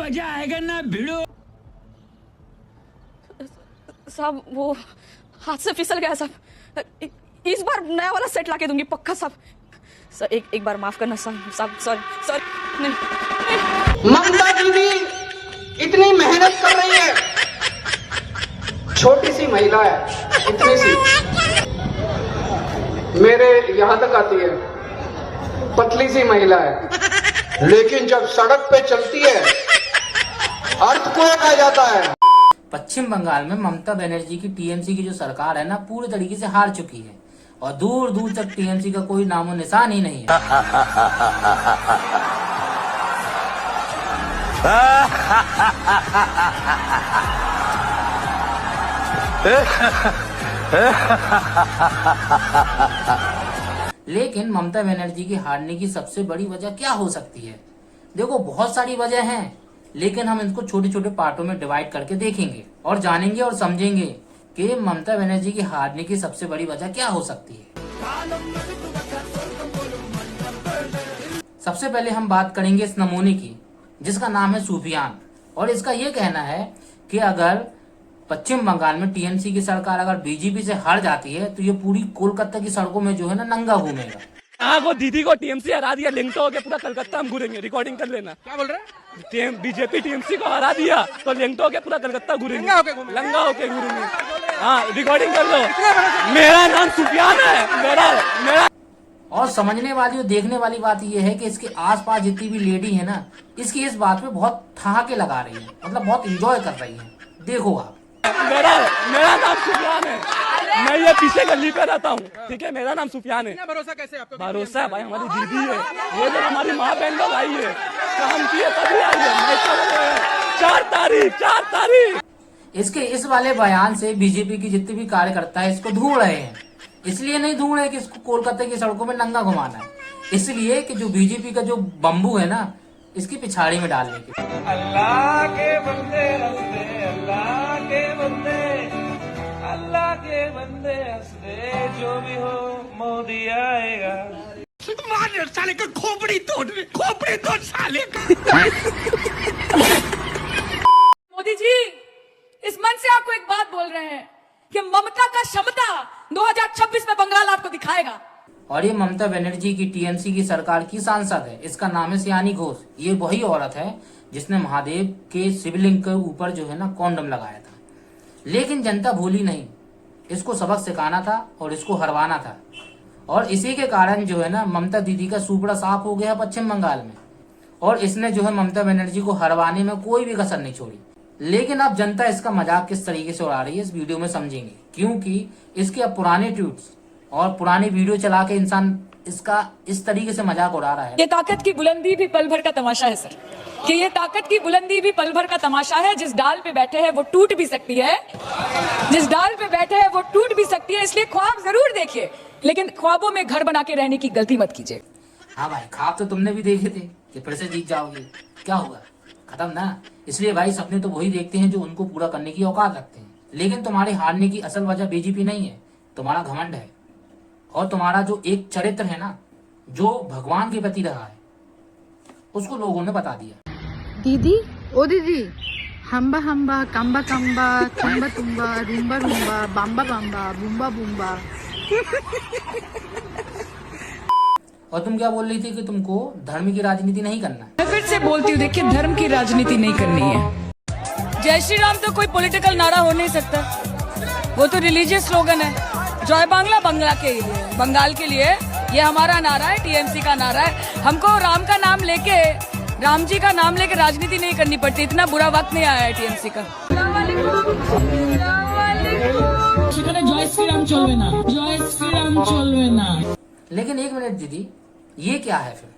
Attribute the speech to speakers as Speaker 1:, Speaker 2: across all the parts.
Speaker 1: मजा आएगा ना भिड़ो।
Speaker 2: साहब वो हाथ से फिसल गया साहब, इस बार नया वाला सेट लाके दूंगी पक्का साहब। सर एक बार माफ करना साहब, सॉरी सॉरी। नहीं
Speaker 3: ममता दीदी इतनी मेहनत कर रही है, छोटी सी महिला है, इतनी सी मेरे यहां तक आती है, पतली सी महिला है, लेकिन जब सड़क पे चलती है अर्थक्वेक आ जाता है।
Speaker 4: पश्चिम बंगाल में ममता बनर्जी की टीएमसी की जो सरकार है ना, पूरी तरीके से हार चुकी है और दूर दूर तक टीएमसी का कोई नामो निशान ही नहीं है। लेकिन ममता बनर्जी की हारने की सबसे बड़ी वजह क्या हो सकती है? देखो बहुत सारी वजह हैं, लेकिन हम इनको छोटे छोटे पार्टों में डिवाइड करके देखेंगे और जानेंगे और समझेंगे कि ममता बनर्जी की हारने की सबसे बड़ी वजह क्या हो सकती है। सबसे पहले हम बात करेंगे इस नमूने की, जिसका नाम है सुफियान, और इसका ये कहना है कि अगर पश्चिम बंगाल में टीएमसी की सरकार अगर बीजेपी से हार जाती है तो ये पूरी कोलकाता की सड़कों में जो है ना नंगा घूमेगा।
Speaker 5: वो दीदी को टीएमसी हरा दिया, लिंक तो हो गया, पूरा कलकत्ता हम घूरेंगे, रिकॉर्डिंग कर लेना। क्या बोल रहे हैं? बीजेपी टीएमसी को हरा दिया तो लिंक तो हो गया, पूरा कलकत्ता घूरेंगे, लंगा होके घूरेंगे। हाँ रिकॉर्डिंग कर लो, मेरा नाम सुफियान है, मेरा।
Speaker 4: और समझने वाली और देखने वाली बात यह है कि इसके आसपास जितनी भी लेडी है ना, इसकी इस बात पे बहुत ठहाके लगा रही है, मतलब बहुत इंजॉय कर रही है। देखो आप,
Speaker 5: मेरा नाम सुफियान है, मैं ये पीछे गली पे रहता हूँ, ठीक है, मेरा नाम सुफियान है। भरोसा कैसे आपको? भरोसा है भाई, हमारी दीदी है, ये जो हमारी माँ बहन लोग आई है, काम किए तभी आई है। 4 तारीख
Speaker 4: इसके इस वाले बयान से बीजेपी की जितने भी कार्यकर्ता है इसको ढूंढ रहे हैं। इसलिए नहीं ढूंढ रहे कि इसको कोलकाता की सड़कों में नंगा घुमाना है, इसलिए कि जो बीजेपी का जो बम्बू है ना, इसकी पिछाड़ी में डालने के।
Speaker 6: अल्लाह के बंदे हंसदे, अल्लाह के बंदे, अल्लाह के बंदे हंसदे, जो भी हो मोदी आएगा।
Speaker 1: मार साले का खोपड़ी तोड़ साले का।
Speaker 2: मोदी जी इस मन से आपको एक बात बोल रहे हैं कि ममता का क्षमता 2026 में बंगाल आपको दिखाएगा।
Speaker 4: और ये ममता बनर्जी की टीएमसी की सरकार की सांसद है, इसका नाम है सियानी घोष। ये वही औरत है जिसने महादेव के शिवलिंग के ऊपर जो है ना कॉन्डम लगाया था, लेकिन जनता भूली नहीं, इसको सबक सिखाना था और इसको हरवाना था। और इसी के कारण जो है ना ममता दीदी का सुपड़ा साफ हो गया पश्चिम बंगाल में, और इसने जो है ममता बनर्जी को हरवाने में कोई भी कसर नहीं छोड़ी। लेकिन अब जनता इसका मजाक किस तरीके से उड़ा रही है इस वीडियो में समझेंगे, क्योंकि इसके अब पुराने ट्वीट्स और पुरानी वीडियो चला के इंसान इसका इस तरीके से मजाक उड़ा रहा है।
Speaker 2: ये ताकत की बुलंदी भी पल भर का तमाशा है सर, कि ये ताकत की बुलंदी भी पल भर का तमाशा है। जिस डाल पे बैठे हैं वो टूट भी सकती है, जिस डाल पे बैठे हैं वो टूट भी सकती है। इसलिए ख्वाब जरूर देखिए, लेकिन ख्वाबों में घर बना के रहने की गलती मत कीजिए।
Speaker 4: हाँ भाई, ख्वाब तो तुमने भी देखे थे कि फिर से जीत जाओगे, क्या होगा, खत्म ना। इसलिए भाई सपने तो वही देखते हैं जो उनको पूरा करने की औकात रखते हैं। लेकिन तुम्हारे हारने की असल वजह बीजेपी नहीं है, तुम्हारा घमंड है, और तुम्हारा जो एक चरित्र है ना, जो भगवान के प्रति रहा है, उसको लोगों ने बता दिया।
Speaker 7: दीदी, ओ दीदी, हम्बा हम्बा, कम्बा कम्बा, तुम्बा तुम्बा, रूम्बा रूम्बा, बाम्बा बाम्बा, बूम्बा बूम्बा।
Speaker 4: और तुम क्या बोल रही थी कि तुमको धर्म की राजनीति नहीं करना है?
Speaker 2: मैं फिर से बोलती हूँ, देखिए धर्म की राजनीति नहीं करनी है। जय श्री राम तो कोई पॉलिटिकल नारा हो नहीं सकता, वो तो रिलीजियस स्लोगन है। जय बांग्ला बंगला के लिए, बंगाल के लिए, ये हमारा नारा है, टीएमसी का नारा है। हमको राम का नाम लेके, राम जी का नाम लेके राजनीति नहीं करनी पड़ती, इतना बुरा वक्त नहीं आया है टीएमसी का।
Speaker 1: जय श्री राम चलवे ना, जय श्री राम चलवे ना।
Speaker 4: लेकिन एक मिनट दीदी, ये क्या है फिर?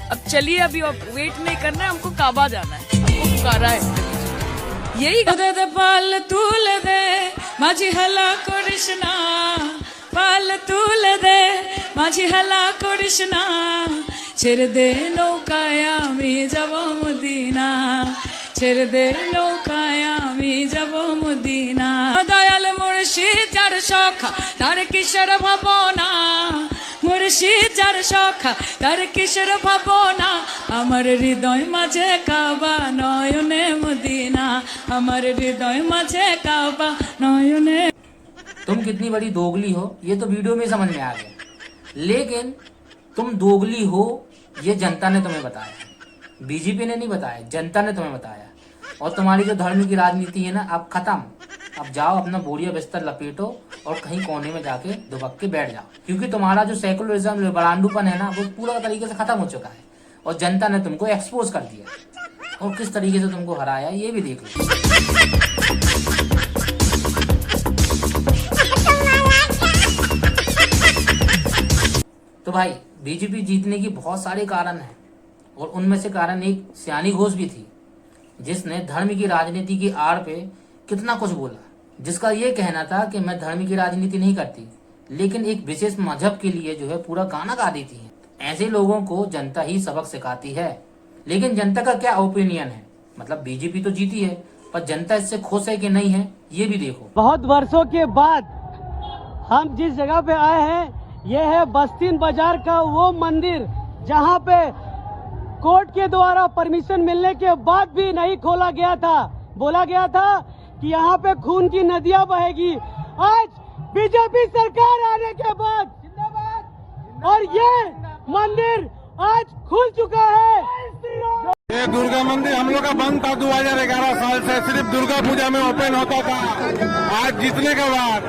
Speaker 2: अब चलिए, अभी वेट नहीं करना है, हमको काबा जाना है, हमको पुकारा है। यही पाल तूल दे माझी हला कृष्णा, पाल तूल दे माझी हला कृष्णा, ছেড়ে দে নৌকায় আমি যাব মদিনা, ছেড়ে নৌকায় আমি যাব মদিনা দয়াল মুর্শিদ যার সখা তার কিসের ভাবনা মুর্শিদ যার সখা তার কিসের ভাবনা আমার হৃদয় মাঝে কাবা নয়নে মদিনা আমার হৃদয় মাঝে কাবা নয়নে।
Speaker 4: तुम कितनी बड़ी दोगली हो ये तो वीडियो में समझ में आ गया, लेकिन तुम दोगली हो ये जनता ने तुम्हें बताया, बीजेपी ने नहीं बताया, जनता ने तुम्हें बताया। और तुम्हारी जो धर्म की राजनीति है ना अब खत्म। अब जाओ अपना बोरिया बिस्तर लपेटो और कहीं कोने में जाके दुबक के बैठ जाओ, क्योंकि तुम्हारा जो सेकुलरिज्म लिबरांडूपन है ना वो पूरा तरीके से खत्म हो चुका है और जनता ने तुमको एक्सपोज कर दिया और किस तरीके से तुमको हराया ये भी देख लो। तो भाई बीजेपी जीतने की बहुत सारे कारण हैं और उनमें से कारण एक सियानी घोष भी थी जिसने धर्म की राजनीति की आड़ पे कितना कुछ बोला, जिसका ये कहना था कि मैं धर्म की राजनीति नहीं करती लेकिन एक विशेष मजहब के लिए जो है पूरा गाना गा देती है। ऐसे लोगों को जनता ही सबक सिखाती है। लेकिन जनता का क्या ओपिनियन है, मतलब बीजेपी तो जीती है पर जनता इससे खुश है कि नहीं है ये भी देखो।
Speaker 8: बहुत वर्षों के बाद हम जिस जगह पे आए हैं ये है बस्तीन बाजार का वो मंदिर जहाँ पे कोर्ट के द्वारा परमिशन मिलने के बाद भी नहीं खोला गया था। बोला गया था कि यहाँ पे खून की नदियाँ बहेगी। आज बीजेपी सरकार आने के बाद और ये मंदिर आज खुल चुका है।
Speaker 9: ये दुर्गा मंदिर हम लोग का बंद था 2011 साल से, सिर्फ दुर्गा पूजा में ओपन होता था। आज जीतने के बाद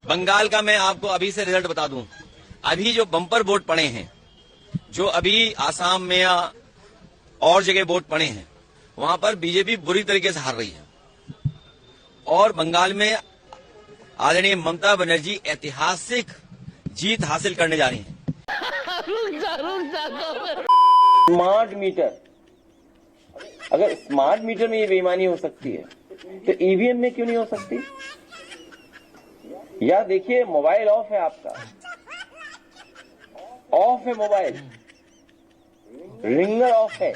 Speaker 10: बंगाल का मैं आपको अभी से रिजल्ट बता दूं। अभी जो बम्पर वोट पड़े हैं, जो अभी आसाम में या और जगह वोट पड़े हैं, वहां पर बीजेपी बुरी तरीके से हार रही है और बंगाल में आदरणीय ममता बनर्जी ऐतिहासिक जीत हासिल करने जा रही हैं।
Speaker 6: स्मार्ट मीटर, अगर स्मार्ट मीटर में ये बेईमानी हो सकती है तो ईवीएम में क्यों नहीं हो सकती? या देखिए मोबाइल ऑफ है आपका, ऑफ है मोबाइल, रिंगर ऑफ है,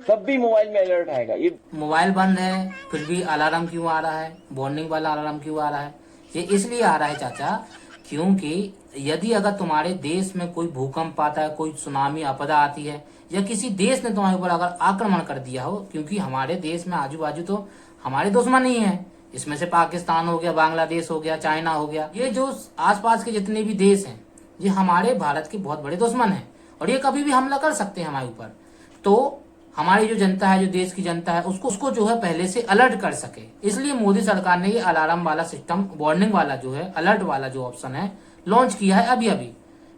Speaker 6: तब भी मोबाइल में अलर्ट आएगा। ये
Speaker 4: मोबाइल बंद है फिर भी अलार्म क्यों आ रहा है, वार्निंग वाला अलार्म क्यों आ रहा है? ये इसलिए आ रहा है चाचा क्योंकि यदि अगर तुम्हारे देश में कोई भूकंप आता है, कोई सुनामी आपदा आती है या किसी देश ने तुम्हारे ऊपर अगर आक्रमण कर दिया हो, क्योंकि हमारे देश में आजू बाजू तो हमारे दुश्मन ही है, इसमें से पाकिस्तान हो गया, बांग्लादेश हो गया, चाइना हो गया, ये जो आसपास के जितने भी देश हैं ये हमारे भारत के बहुत बड़े दुश्मन हैं और ये कभी भी हमला कर सकते हैं हमारे ऊपर। तो हमारी जो जनता है, जो देश की जनता है, उसको जो है पहले से अलर्ट कर सके, इसलिए मोदी सरकार ने ये अलार्म वाला सिस्टम, वार्निंग वाला जो है, अलर्ट वाला जो ऑप्शन है लॉन्च किया है अभी अभी।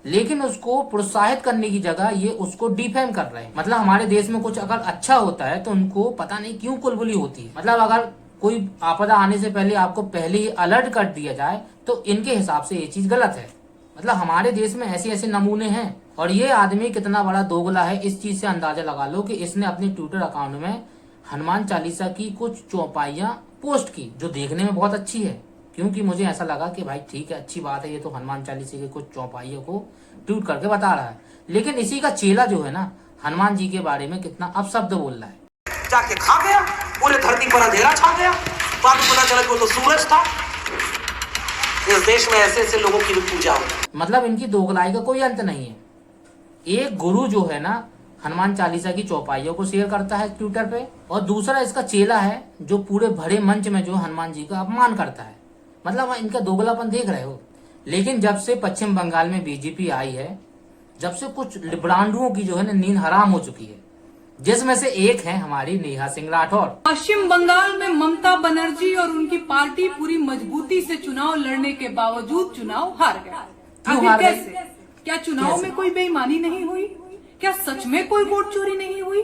Speaker 4: लेकिन उसको प्रोत्साहित करने की जगह ये उसको डिफेम कर रहे हैं। मतलब हमारे देश में कुछ अगर अच्छा होता है तो उनको पता नहीं क्यों कुलबुली होती है। मतलब अगर कोई आपदा आने से पहले आपको पहले ही अलर्ट कर दिया जाए तो इनके हिसाब से ये चीज गलत है। मतलब हमारे देश में ऐसे ऐसे नमूने हैं और ये आदमी कितना बड़ा दोगला है इस चीज से अंदाजा लगा लो कि इसने अपने ट्विटर अकाउंट में हनुमान चालीसा की कुछ चौपाइयां पोस्ट की, जो देखने में बहुत अच्छी है, क्योंकि मुझे ऐसा लगा कि भाई ठीक है, अच्छी बात है, ये तो हनुमान चालीसा के कुछ चौपाइयों को ट्वीट करके बता रहा है। लेकिन इसी का चेला जो है ना, हनुमान जी के बारे में कितना अपशब्द बोल रहा है।
Speaker 11: जाके खा गया, पूरे धरती पर अंधेरा छा गया, बाद में पता चला कि वो तो सूरज था। इस देश में ऐसे ऐसे लोगों की भी पूजा होती है।
Speaker 4: मतलब इनकी दोगलाई का कोई अंत नहीं है। एक गुरु जो है ना, हनुमान चालीसा की चौपाइयों को शेयर करता है ट्विटर पे, और दूसरा इसका चेला है जो पूरे भरे मंच में जो हनुमान जी का अपमान करता है। मतलब इनका दोगलापन देख रहे हो। लेकिन जब से पश्चिम बंगाल में बीजेपी आई है, जब से कुछ लिबरांडुओं की जो है ना नींद हराम हो चुकी है, जिसमें से एक है हमारी नेहा सिंह राठौर।
Speaker 12: पश्चिम बंगाल में ममता बनर्जी और उनकी पार्टी पूरी मजबूती से चुनाव लड़ने के बावजूद चुनाव हार गया।
Speaker 4: क्यों हार गए?
Speaker 12: क्या चुनाव में कोई बेईमानी नहीं हुई? क्या सच में कोई वोट चोरी नहीं हुई?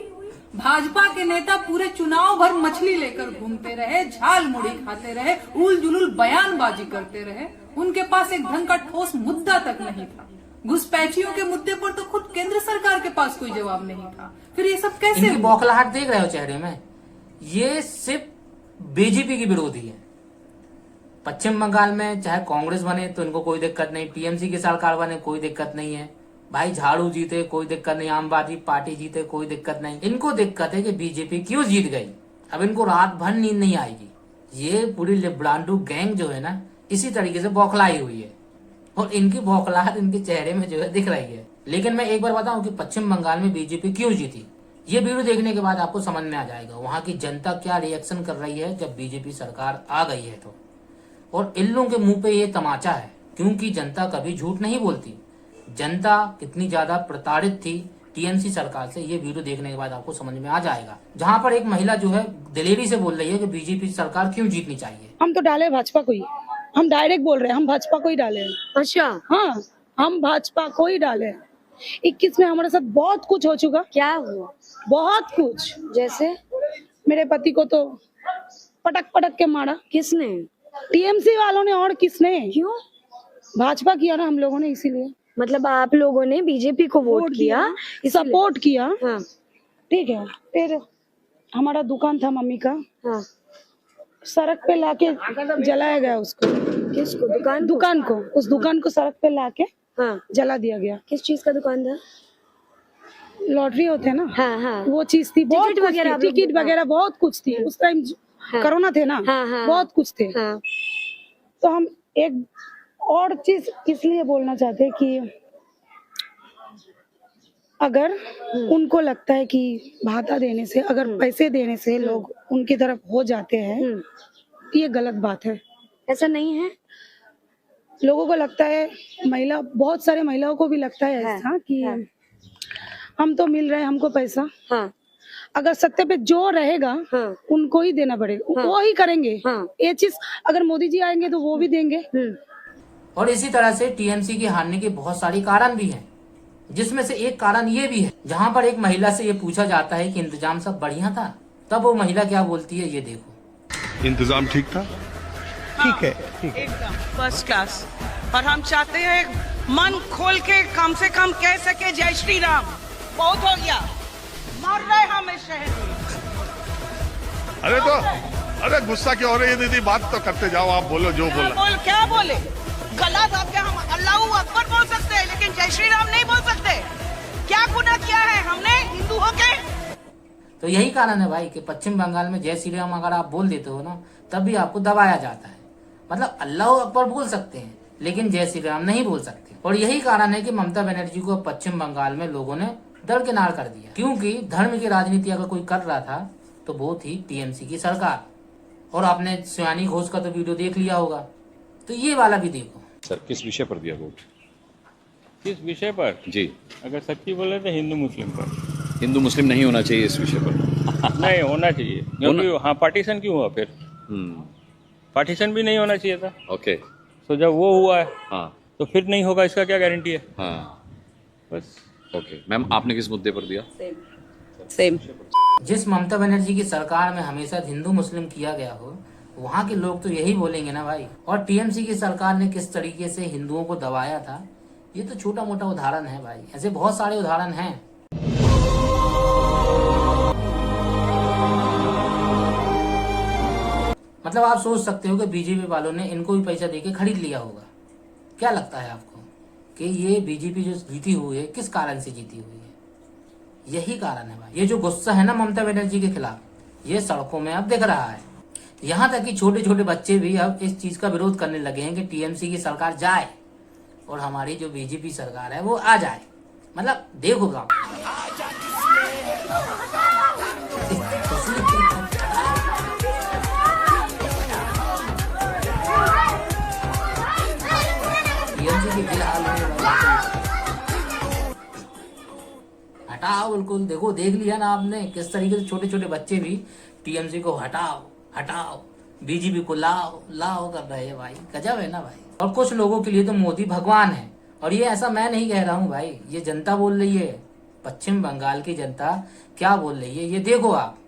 Speaker 12: भाजपा के नेता पूरे चुनाव भर मछली लेकर घूमते रहे, झाल मुड़ी खाते रहे, उल जुलूल बयानबाजी करते रहे। उनके पास एक ढंग का ठोस मुद्दा तक नहीं था। घुसपैठियों के मुद्दे पर तो खुद केंद्र सरकार के पास कोई जवाब नहीं था। फिर ये सब कैसे?
Speaker 4: इनकी बौखलाहट देख रहे हो चेहरे में? ये सिर्फ बीजेपी की विरोधी है। पश्चिम बंगाल में चाहे कांग्रेस बने तो इनको कोई दिक्कत नहीं, टीएमसी की सरकार बने कोई दिक्कत नहीं है, भाई झाड़ू जीते कोई दिक्कत नहीं, आम आदमी पार्टी जीते कोई दिक्कत नहीं, इनको दिक्कत है कि बीजेपी क्यों जीत गई। अब इनको रात भर नींद नहीं आएगी। ये पूरी लिब्रांडू गैंग जो है ना इसी तरीके से बौखलाई हुई है और इनकी बौखलाहट इनके चेहरे में जो है दिख रही है। लेकिन मैं एक बार बताऊं कि पश्चिम बंगाल में बीजेपी क्यों जीती, ये वीडियो देखने के बाद आपको समझ में आ जाएगा वहां की जनता क्या रिएक्शन कर रही है जब बीजेपी सरकार आ गई है तो। और इन लोगों के मुंह पे ये तमाचा है, क्योंकि जनता कभी झूठ नहीं बोलती। जनता कितनी ज्यादा प्रताड़ित थी टीएमसी सरकार से, ये वीडियो देखने के बाद आपको समझ में आ जाएगा। जहां पर एक महिला जो है दिलेरी से बोल रही है कि बीजेपी सरकार क्यों जीतनी चाहिए।
Speaker 13: हम तो डाले भाजपा को ही, हम डायरेक्ट बोल रहे हैं, हम भाजपा को ही डाले। अच्छा हाँ, हम भाजपा को ही डाले। 21 में हमारे साथ बहुत कुछ हो चुका। क्या हुआ? बहुत कुछ, जैसे मेरे पति को तो पटक पटक के मारा। किसने? टीएमसी वालों ने। और किसने? क्यों? भाजपा किया ना हम लोगों ने, इसीलिए। मतलब आप लोगों ने बीजेपी को वोट किया, सपोर्ट किया। हाँ। ठीक है। फिर हमारा दुकान था मम्मी का। हाँ। सड़क पे लाके जलाया गया उसको। किसको? दुकान को। उस दुकान को सड़क पे लाके हाँ जला दिया गया। किस चीज का दुकान था? लॉटरी होते हैं ना। हाँ हाँ। वो चीज थी, टिकट वगैरह बहुत कुछ थी उस टाइम। कोरोना थे ना। हाँ। बहुत कुछ थे। हाँ। तो हम एक और चीज इसलिए बोलना चाहते हैं कि अगर उनको लगता है कि भाता देने से, अगर पैसे देने से लोग उनकी तरफ हो जाते हैं, ये गलत बात है। ऐसा नहीं है। लोगों को लगता है, महिला, बहुत सारे महिलाओं को भी लगता है ऐसा कि हम तो मिल रहे हैं हमको पैसा। हाँ। अगर सत्ते पे जो रहेगा उनको ही देना पड़ेगा। वो ही करेंगे। ये चीज अगर मोदी जी आएंगे तो वो भी देंगे।
Speaker 4: और इसी तरह से टीएमसी की हारने के बहुत सारे कारण भी हैं, जिसमें से एक कारण ये भी है, जहां पर एक महिला से ये पूछा जाता है कि इंतजाम सब बढ़िया था, तब वो महिला क्या बोलती है, ये देखो।
Speaker 9: इंतजाम ठीक था।
Speaker 14: ठीक है, एकदम फर्स्ट क्लास। और हम चाहते हैं मन खोल के कम से कम कह सके जय श्री राम। बहुत हो गया, मर रहे हम इस शहर में।
Speaker 9: अरे गुस्सा क्यों हो रही है दीदी? बात तो करते जाओ, आप बोलो जो बोला।
Speaker 14: क्या बोले? गला दब के हम अल्लाहू अकबर बोल सकते हैं, लेकिन जय श्री राम नहीं बोल सकते। क्या गुनाह किया है हमने हिंदू होके?
Speaker 4: तो यही कारण है भाई कि पश्चिम बंगाल में जय श्री राम अगर आप बोल देते हो ना, तब भी आपको दबाया जाता है। मतलब अल्लाह अकबर बोल सकते हैं लेकिन जय श्री राम नहीं बोल सकते। और यही कारण है कि ममता बनर्जी को पश्चिम बंगाल में लोगों ने दरकिनार कर दिया, क्योंकि धर्म की राजनीति अगर कोई कर रहा था तो वो थी टीएमसी की सरकार। और आपने शिवानी घोष का तो वीडियो देख लिया होगा, तो ये वाला भी देखो।
Speaker 15: सर किस विषय पर दिया वोट?
Speaker 16: किस विषय पर? जी, अगर सच्ची बोले तो हिंदू मुस्लिम पर।
Speaker 15: हिंदू मुस्लिम नहीं होना चाहिए इस विषय पर?
Speaker 16: नहीं होना चाहिए, क्योंकि हाँ पार्टीशन क्यों हुआ फिर? पार्टीशन भी नहीं होना चाहिए था।
Speaker 15: ओके।
Speaker 16: तो जब वो हुआ है
Speaker 15: हाँ
Speaker 16: तो फिर नहीं होगा, इसका क्या गारंटी है?
Speaker 15: हाँ बस। ओके मैम, आपने किस मुद्दे पर दिया?
Speaker 13: सेम।
Speaker 4: जिस ममता बनर्जी की सरकार में हमेशा हिंदू मुस्लिम किया गया हो, वहाँ के लोग तो यही बोलेंगे ना भाई। और टीएमसी की सरकार ने किस तरीके से हिंदुओं को दबाया था, ये तो छोटा मोटा उदाहरण है भाई, ऐसे बहुत सारे उदाहरण हैं। मतलब आप सोच सकते हो कि बीजेपी वालों ने इनको भी पैसा देके खरीद लिया होगा। क्या लगता है आपको कि ये बीजेपी जो जीती हुई है किस कारण से जीती हुई है? यही कारण है भाई। ये जो गुस्सा है ना ममता बनर्जी के खिलाफ, ये सड़कों में अब दिख रहा है। यहाँ तक कि छोटे छोटे बच्चे भी अब इस चीज का विरोध करने लगे हैं कि टीएमसी की सरकार जाए और हमारी जो बीजेपी सरकार है वो आ जाए। मतलब देखो काम हटाओ, बिल्कुल। देखो, देख लिया ना आपने किस तरीके से छोटे छोटे बच्चे भी टीएमसी को हटाओ हटाओ, बीजेपी को लाओ लाओ कर रहे हैं भाई। गजब है ना भाई। और कुछ लोगों के लिए तो मोदी भगवान है। और ये ऐसा मैं नहीं कह रहा हूँ भाई, ये जनता बोल रही है। पश्चिम बंगाल की जनता क्या बोल रही है ये देखो आप।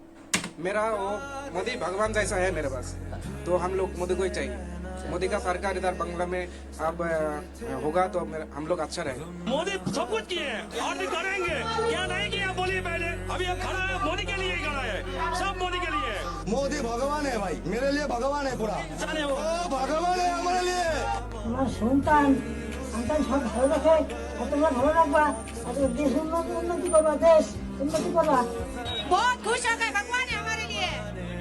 Speaker 17: मेरा वो मोदी भगवान जैसा है मेरे पास, तो हम लोग मोदी को ही चाहिए। मोदी का सरकार इधर बंगला में अब होगा तो हम लोग अच्छा रहेंगे।
Speaker 18: मोदी सब कुछ किए हैं और भी करेंगे, क्या नहीं किया बोलिए पहले। अभी हम खड़ा है मोदी के लिए ही खड़ा है, सब मोदी के लिए।
Speaker 19: मोदी भगवान है भाई, मेरे लिए भगवान है पूरा, भगवान है हमारे लिए।
Speaker 20: আমার সন্তান
Speaker 13: সন্তান সব ভালো রাখে আর তোমরা ভালো রাখবা আর দেশ উন্নতি করবা, দেশ উন্নতি করবা।
Speaker 20: बहुत खुश हो गए, भगवान है हमारे लिए।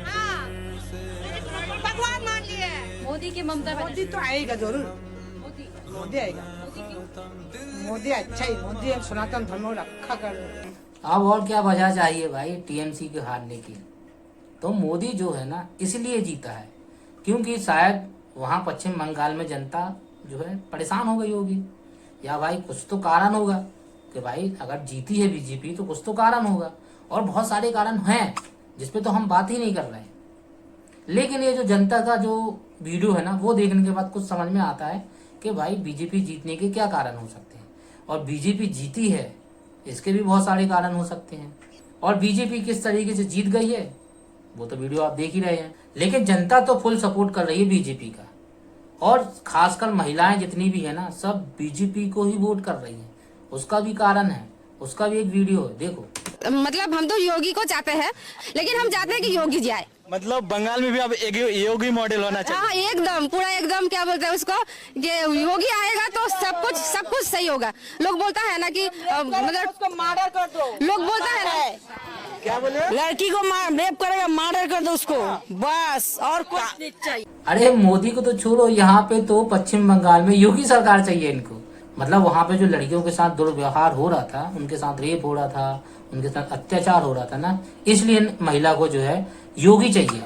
Speaker 20: हाँ, भगवान मान लिए।
Speaker 12: मोदी की ममता
Speaker 14: मोदी तो आएगा जरूर, मोदी आएगा। मोदी अच्छा ही, मोदी सनातन धर्म को रखा कर।
Speaker 4: अब और क्या वजह चाहिए भाई टीएमसी के हारने की। तो मोदी जो है ना इसलिए जीता है क्योंकि शायद वहाँ पश्चिम बंगाल में जनता जो है परेशान हो गई होगी, या भाई कुछ तो कारण होगा कि भाई अगर जीती है बीजेपी तो कुछ तो कारण होगा, और बहुत सारे कारण हैं जिसपे तो हम बात ही नहीं कर रहे हैं। लेकिन ये जो जनता का जो वीडियो है ना वो देखने के बाद कुछ समझ में आता है कि भाई बीजेपी जीतने के क्या कारण हो सकते हैं, और बीजेपी जीती है इसके भी बहुत सारे कारण हो सकते हैं, और बीजेपी किस तरीके से जीत गई है वो तो वीडियो आप देख ही रहे हैं। लेकिन जनता तो फुल सपोर्ट कर रही है बीजेपी का, और खासकर महिलाएं जितनी भी है ना सब बीजेपी को ही वोट कर रही हैं। उसका भी कारण है, उसका भी एक वीडियो है, देखो।
Speaker 20: मतलब हम तो योगी को चाहते हैं, लेकिन हम चाहते हैं कि योगी जाए।
Speaker 21: मतलब बंगाल में भी अब एक योगी मॉडल होना चाहिए।
Speaker 20: हाँ एकदम, पूरा एकदम क्या बोलते हैं उसको, कि योगी आएगा तो सब कुछ सही होगा। लोग बोलता है ना कि मतलब
Speaker 14: उसको मर्डर कर दो,
Speaker 20: लोग बोलता है ना
Speaker 14: क्या बोले,
Speaker 20: लड़की को रेप करेगा, मर्डर कर दो उसको, बस और कुछ नहीं चाहिए।
Speaker 4: अरे मोदी को तो छोड़ो, यहाँ पे तो पश्चिम बंगाल में योगी सरकार चाहिए इनको। मतलब वहाँ पे जो लड़कियों के साथ दुर्व्यवहार हो रहा था, उनके साथ रेप हो रहा था, उनके साथ अत्याचार हो रहा था ना, इसलिए महिला को जो है योगी चाहिए।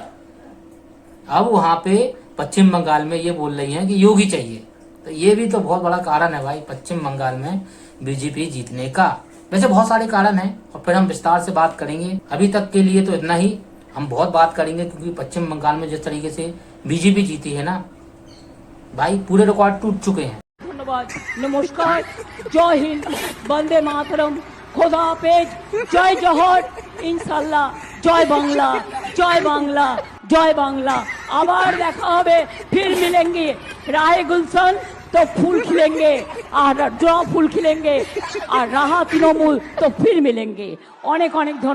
Speaker 4: अब वहाँ पे पश्चिम बंगाल में ये बोल रही हैं कि योगी चाहिए, तो ये भी तो बहुत बड़ा कारण है भाई पश्चिम बंगाल में बीजेपी जीतने का। वैसे बहुत सारे कारण हैं और फिर हम विस्तार से बात करेंगे। अभी तक के लिए तो इतना ही, हम बहुत बात करेंगे क्योंकि पश्चिम बंगाल में जिस तरीके से बीजेपी जीती है ना भाई, पूरे रिकॉर्ड टूट चुके हैं।
Speaker 2: धन्यवाद, नमस्कार, जय हिंद, वंदे मातरम, खुदा हाफेज, जय जोहर, इंशाल्लाह, जय बांग्ला, जय बांग्ला, जय बांग्ला। आबार देखा होबे, फिर मिलेंगे, राहे गुलशन तो फूल खिलेंगे, और जो फूल खिलेंगे, और रहा तृणमूल तो फिर मिलेंगे। अनेक अनेक धन्यवाद।